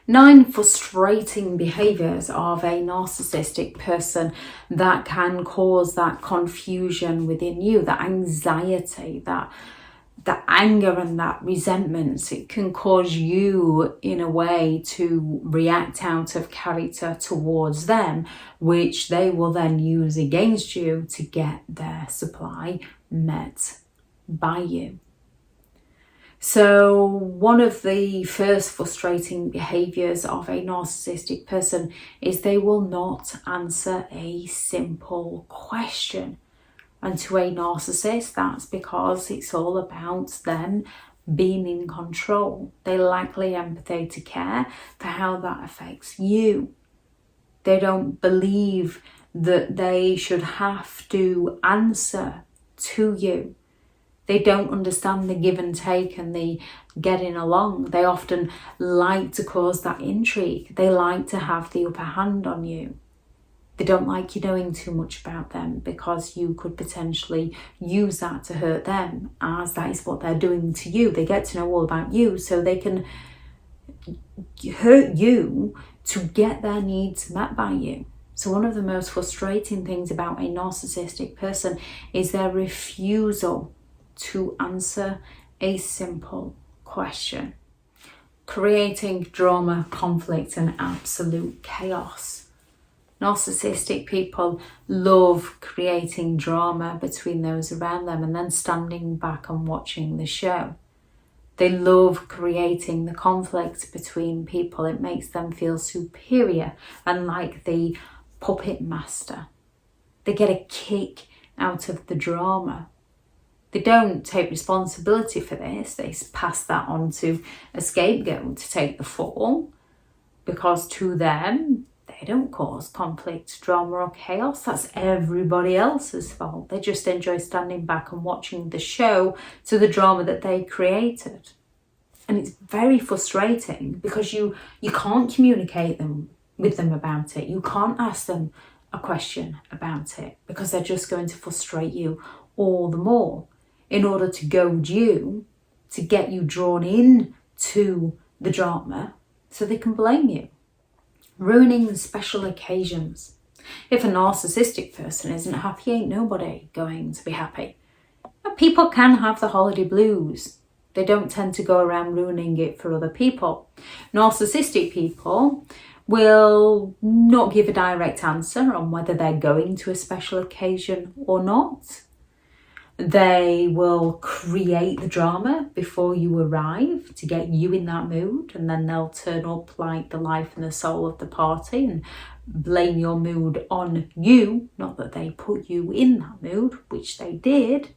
9 frustrating behaviours of a narcissistic person that can cause that confusion within you, that anxiety, that anger and that resentment. It can cause you in a way to react out of character towards them, which they will then use against you to get their supply met by you. So one of the first frustrating behaviours of a narcissistic person is they will not answer a simple question. And to a narcissist, that's because it's all about them being in control. They lack the empathy to care for how that affects you. They don't believe that they should have to answer to you. They don't understand the give and take and the getting along. They often like to cause that intrigue. They like to have the upper hand on you. They don't like you knowing too much about them because you could potentially use that to hurt them, as that is what they're doing to you. They get to know all about you so they can hurt you to get their needs met by you. So one of the most frustrating things about a narcissistic person is their refusal to answer a simple question, creating drama, conflict, and absolute chaos. Narcissistic people love creating drama between those around them and then standing back and watching the show. They love creating the conflict between people. It makes them feel superior and like the puppet master. They get a kick out of the drama. They don't take responsibility for this. They pass that on to a scapegoat to take the fall, because to them, they don't cause conflict, drama or chaos. That's everybody else's fault. They just enjoy standing back and watching the show to the drama that they created. And it's very frustrating because you can't communicate with them about it. You can't ask them a question about it because they're just going to frustrate you all the more in order to goad you, to get you drawn in to the drama so they can blame you. Ruining special occasions. If a narcissistic person isn't happy, ain't nobody going to be happy. But people can have the holiday blues. They don't tend to go around ruining it for other people. Narcissistic people will not give a direct answer on whether they're going to a special occasion or not. They will create the drama before you arrive to get you in that mood, and then they'll turn up like the life and the soul of the party and blame your mood on you, not that they put you in that mood, which they did,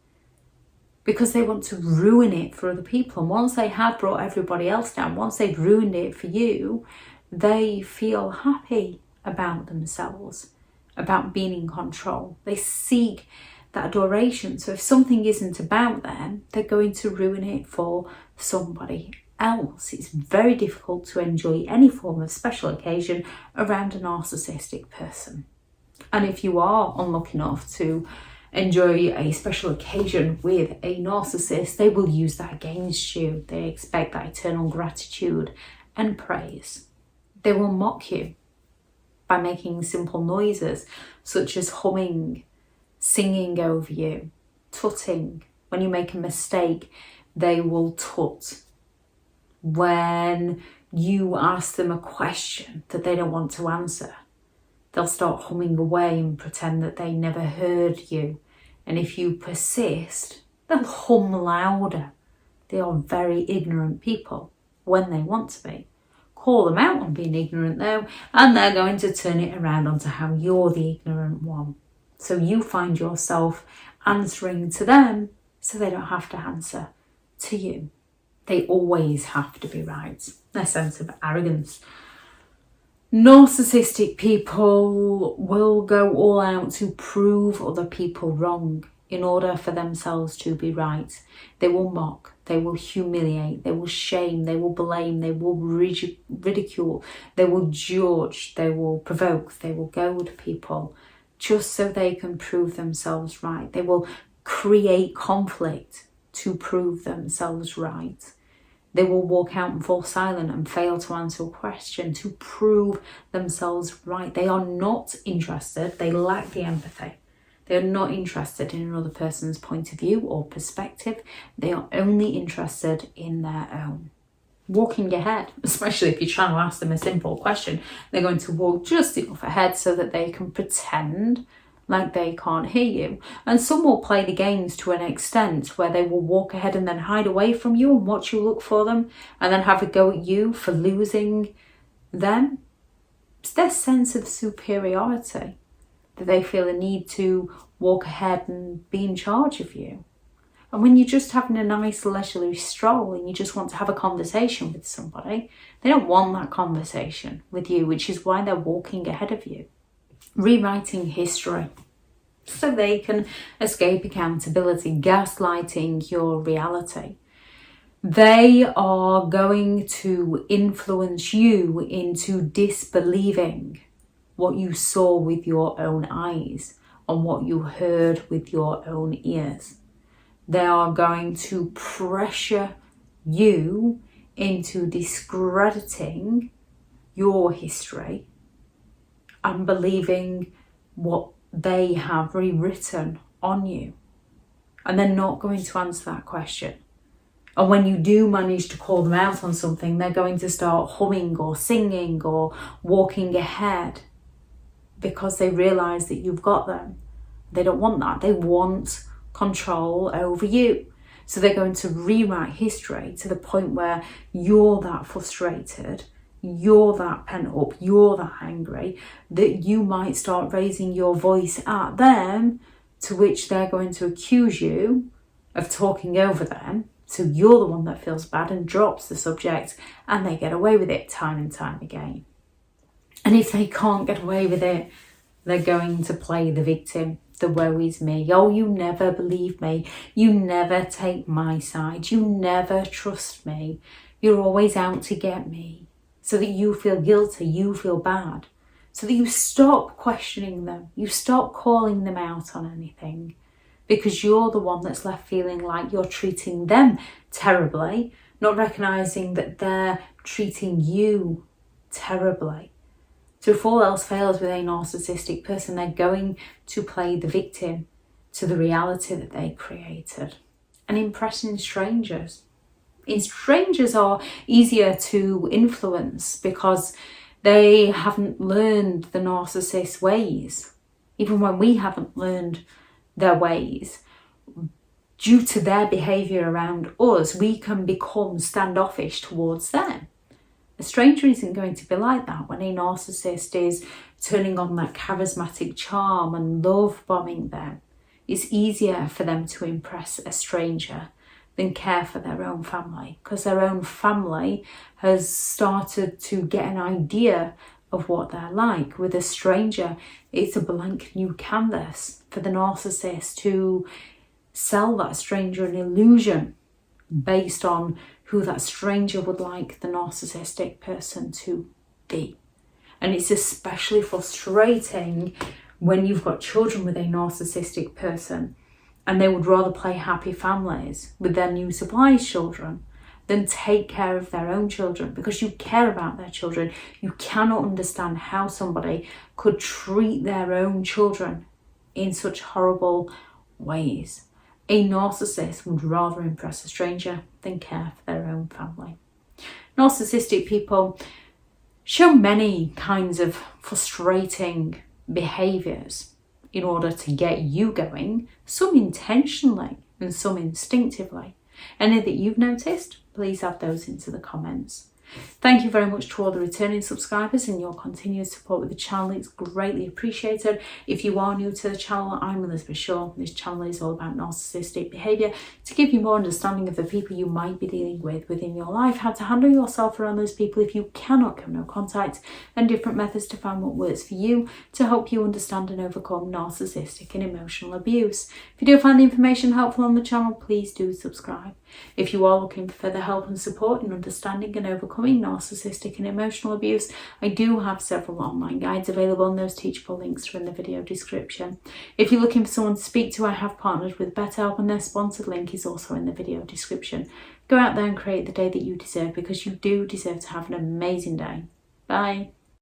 because they want to ruin it for other people. And once they have brought everybody else down, once they've ruined it for you, they feel happy about themselves, about being in control. They seek that adoration. So if something isn't about them, they're going to ruin it for somebody else. It's very difficult to enjoy any form of special occasion around a narcissistic person. And if you are unlucky enough to enjoy a special occasion with a narcissist, they will use that against you. They expect that eternal gratitude and praise. They will mock you by making simple noises such as humming, singing over you, tutting. When you make a mistake, they will tut. When you ask them a question that they don't want to answer, they'll start humming away and pretend that they never heard you. And if you persist, they'll hum louder. They are very ignorant people when they want to be. Call them out on being ignorant though, and they're going to turn it around onto how you're the ignorant one. So you find yourself answering to them so they don't have to answer to you. They always have to be right. Their sense of arrogance. Narcissistic people will go all out to prove other people wrong in order for themselves to be right. They will mock, they will humiliate, they will shame, they will blame, they will ridicule, they will judge, they will provoke, they will goad people just so they can prove themselves right. They will create conflict to prove themselves right. They will walk out and fall silent and fail to answer a question to prove themselves right. They are not interested. They lack the empathy. They are not interested in another person's point of view or perspective. They are only interested in their own. Walking ahead, especially if you're trying to ask them a simple question, they're going to walk just enough ahead so that they can pretend like they can't hear you. And some will play the games to an extent where they will walk ahead and then hide away from you and watch you look for them and then have a go at you for losing them. It's their sense of superiority that they feel a need to walk ahead and be in charge of you. And when you're just having a nice leisurely stroll and you just want to have a conversation with somebody, they don't want that conversation with you, which is why they're walking ahead of you. Rewriting history so they can escape accountability, gaslighting your reality. They are going to influence you into disbelieving what you saw with your own eyes and what you heard with your own ears. They are going to pressure you into discrediting your history and believing what they have rewritten on you. And they're not going to answer that question. And when you do manage to call them out on something, they're going to start humming or singing or walking ahead because they realise that you've got them. They don't want that. They want control over you. So they're going to rewrite history to the point where you're that frustrated, you're that pent up, you're that angry, that you might start raising your voice at them, to which they're going to accuse you of talking over them. So you're the one that feels bad and drops the subject, and they get away with it time and time again. And if they can't get away with it, they're going to play the victim. The woe is me. Oh, you never believe me. You never take my side. You never trust me. You're always out to get me. So that you feel guilty, you feel bad. So that you stop questioning them. You stop calling them out on anything. Because you're the one that's left feeling like you're treating them terribly, not recognising that they're treating you terribly. So if all else fails with a narcissistic person, they're going to play the victim to the reality that they created. And impressing strangers. Strangers are easier to influence because they haven't learned the narcissist's ways. Even when we haven't learned their ways, due to their behaviour around us, we can become standoffish towards them. A stranger isn't going to be like that when a narcissist is turning on that charismatic charm and love bombing them. It's easier for them to impress a stranger than care for their own family, because their own family has started to get an idea of what they're like. With a stranger, it's a blank new canvas for the narcissist to sell that stranger an illusion based on who that stranger would like the narcissistic person to be. And it's especially frustrating when you've got children with a narcissistic person and they would rather play happy families with their new supplies children than take care of their own children, because you care about their children. You cannot understand how somebody could treat their own children in such horrible ways. A narcissist would rather impress a stranger than care for their own family. Narcissistic people show many kinds of frustrating behaviours in order to get you going, some intentionally and some instinctively. Any that you've noticed, please add those into the comments. Thank you very much to all the returning subscribers and your continued support with the channel. It's greatly appreciated. If you are new to the channel, I'm Elizabeth Shaw. This channel is all about narcissistic behaviour to give you more understanding of the people you might be dealing with within your life, how to handle yourself around those people if you cannot come no contact, and different methods to find what works for you to help you understand and overcome narcissistic and emotional abuse. If you do find the information helpful on the channel, please do subscribe. If you are looking for further help and support in understanding and overcoming overcoming narcissistic and emotional abuse, I do have several online guides available, and those teachable links are in the video description. If you're looking for someone to speak to, I have partnered with BetterHelp, and their sponsored link is also in the video description. Go out there and create the day that you deserve, because you do deserve to have an amazing day. Bye.